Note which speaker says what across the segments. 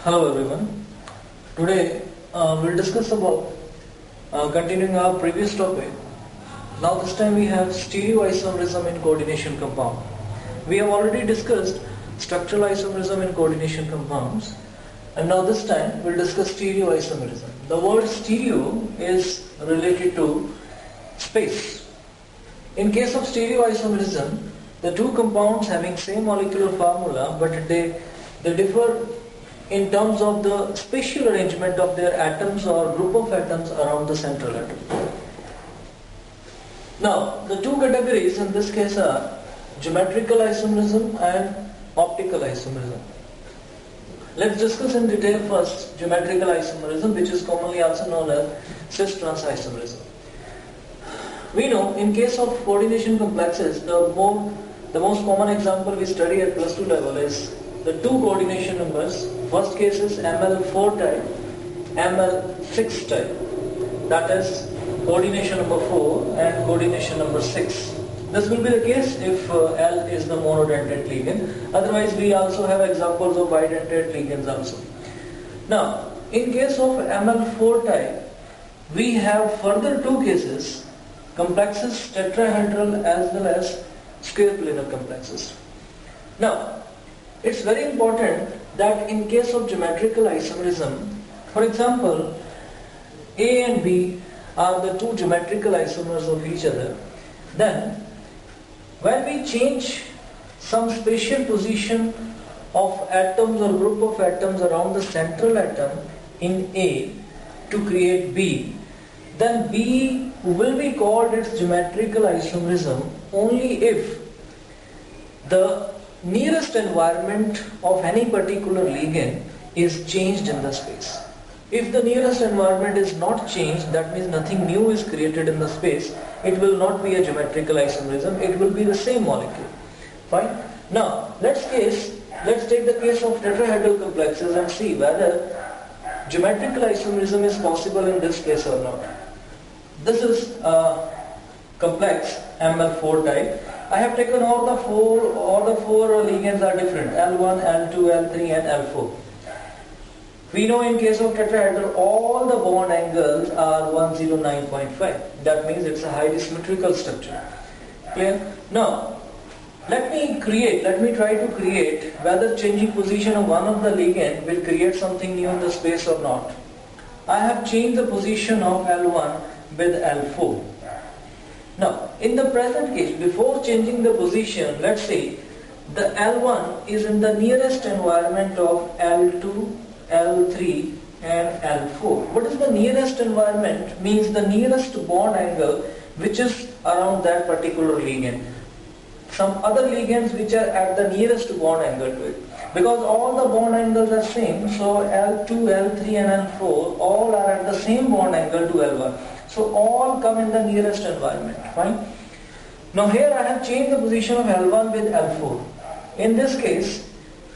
Speaker 1: Hello everyone. Today we'll discuss about continuing our previous topic. Now this time we have stereoisomerism in coordination compound. We have already discussed structural isomerism in coordination compounds, and now this time we'll discuss stereoisomerism. The word stereo is related to space. In case of stereoisomerism, the two compounds having same molecular formula, but they differ in terms of the spatial arrangement of their atoms or group of atoms around the central atom. Now, the two categories in this case are geometrical isomerism and optical isomerism. Let's discuss in detail first geometrical isomerism, which is commonly also known as cis-trans isomerism. We know in case of coordination complexes, the most common example we study at plus 2 level is the two coordination numbers. First case is ML4 type, ML6 type. That is coordination number 4 and coordination number 6. This will be the case if L is the monodentate ligand. Otherwise, we also have examples of bidentate ligands also. Now, in case of ML4 type, we have further two cases, complexes tetrahedral as well as square planar complexes. Now, it's very important that in case of geometrical isomerism, for example, A and B are the two geometrical isomers of each other. Then, when we change some spatial position of atoms or group of atoms around the central atom in A to create B, then B will be called its geometrical isomerism only if the nearest environment of any particular ligand is changed in the space. If the nearest environment is not changed, that means nothing new is created in the space, it will not be a geometrical isomerism, it will be the same molecule. Fine? Now, let's take the case of tetrahedral complexes and see whether geometrical isomerism is possible in this case or not. This is a complex ML4 type. I have taken all the four ligands are different, L1, L2, L3 and L4. We know in case of tetrahedral all the bond angles are 109.5. That means it's a highly symmetrical structure. Clear? Now, let me try to create whether changing position of one of the ligand will create something new in the space or not. I have changed the position of L1 with L4. Now, in the present case, before changing the position, let's say the L1 is in the nearest environment of L2, L3 and L4. What is the nearest environment? Means the nearest bond angle which is around that particular ligand. Some other ligands which are at the nearest bond angle to it. Because all the bond angles are same, so L2, L3 and L4 all are at the same bond angle to L1. So all come in the nearest environment. Fine. Now here I have changed the position of L1 with L4. In this case,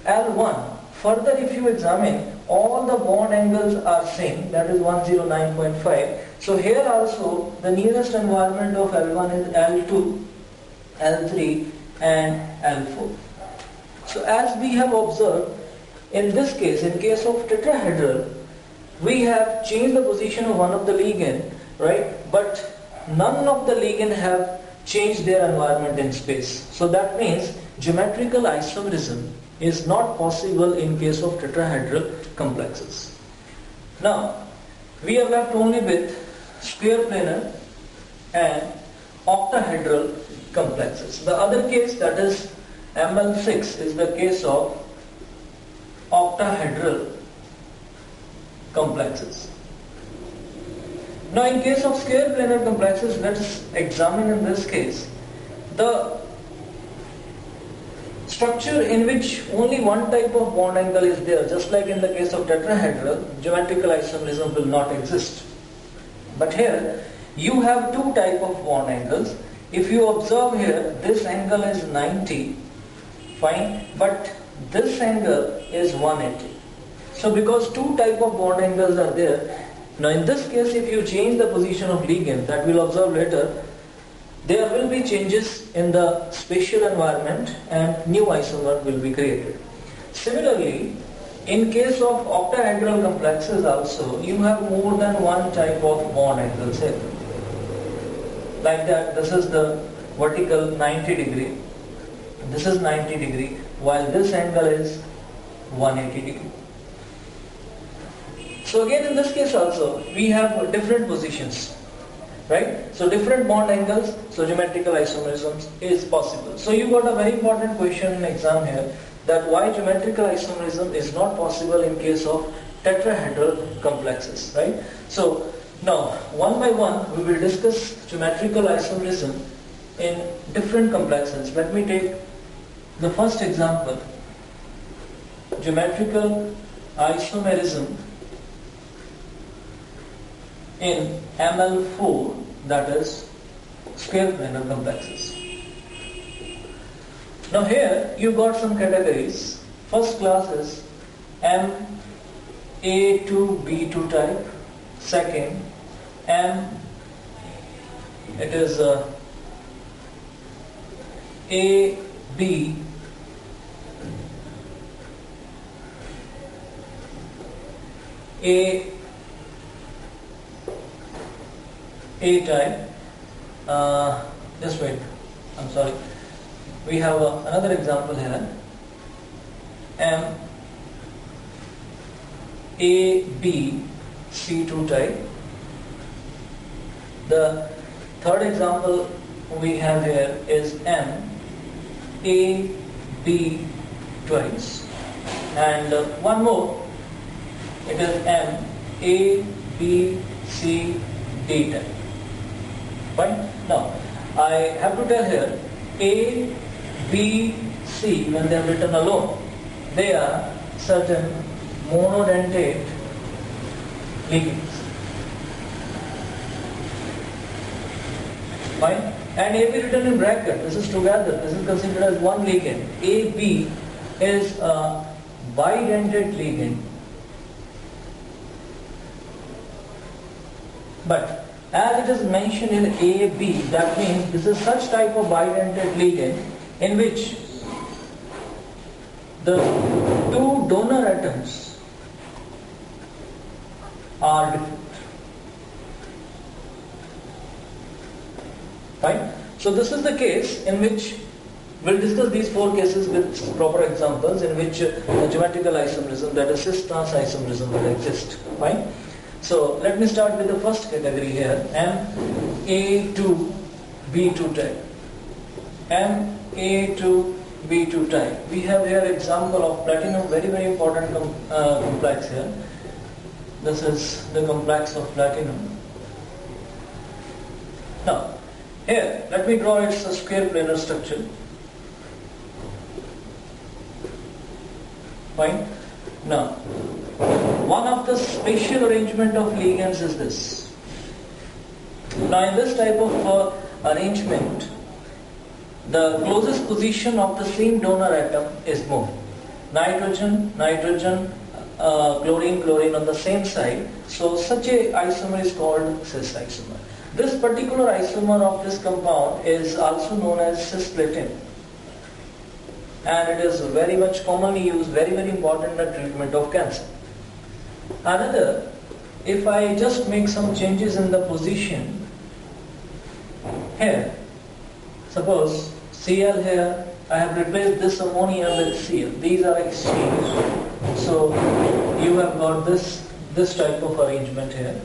Speaker 1: L1, further if you examine, all the bond angles are same, that is 109.5. So here also the nearest environment of L1 is L2, L3 and L4. So as we have observed, in this case, in case of tetrahedral, we have changed the position of one of the ligand, right? But none of the ligand have changed their environment in space. So that means geometrical isomerism is not possible in case of tetrahedral complexes. Now, we are left only with square planar and octahedral complexes. The other case, that is ML6, is the case of octahedral complexes. Now, in case of square planar complexes, let's examine in this case the structure in which only one type of bond angle is there. Just like in the case of tetrahedral, geometrical isomerism will not exist. But here, you have two type of bond angles. If you observe here, this angle is 90, fine, but this angle is 180. So because two type of bond angles are there, now in this case if you change the position of ligand, that we'll observe later, there will be changes in the spatial environment and new isomer will be created. Similarly, in case of octahedral complexes also, you have more than one type of bond angles here. Like that, this is the vertical 90 degree, this is 90 degree, while this angle is 180 degree. So again in this case also, we have different positions, right? So different bond angles, so geometrical isomerism is possible. So you got a very important question in exam here, that why geometrical isomerism is not possible in case of tetrahedral complexes, right? So now, one by one, we will discuss geometrical isomerism in different complexes. Let me take the first example, geometrical isomerism in ML4, that is square planar complexes. Now here you got some categories. First class is MA2B2 type. Second, it is A, B, A type. Just wait, I'm sorry. We have another example here. AB C2 type. The third example we have here is MAB twice, and one more, it is MABCD type. Fine. Now I have to tell here, A, B, C, when they are written alone, they are certain monodentate ligands. Fine. And AB written in bracket, this is together, this is considered as one ligand. AB is a bidentate ligand. But as it is mentioned in AB, that means this is such type of bidentate ligand in which the two donor atoms are different. Fine. So this is the case in which we'll discuss these four cases with proper examples in which geometrical isomerism, that is cis-trans isomerism, will exist. Fine. So let me start with the first category here, MA2B2 type. MA2B2 type. We have here example of platinum, very important complex here. This is the complex of platinum. Now, here, let me draw its square planar structure. Fine. Now, one of the spatial arrangement of ligands is this. Now, in this type of arrangement, the closest position of the same donor atom is moved. Nitrogen, chlorine, chlorine on the same side. So, such a isomer is called cis isomer. This particular isomer of this compound is also known as cisplatin, and it is very much commonly used, very important in the treatment of cancer. Another, if I just make some changes in the position here, suppose Cl here, I have replaced this ammonia with Cl. These are exchanged. So you have got this type of arrangement here.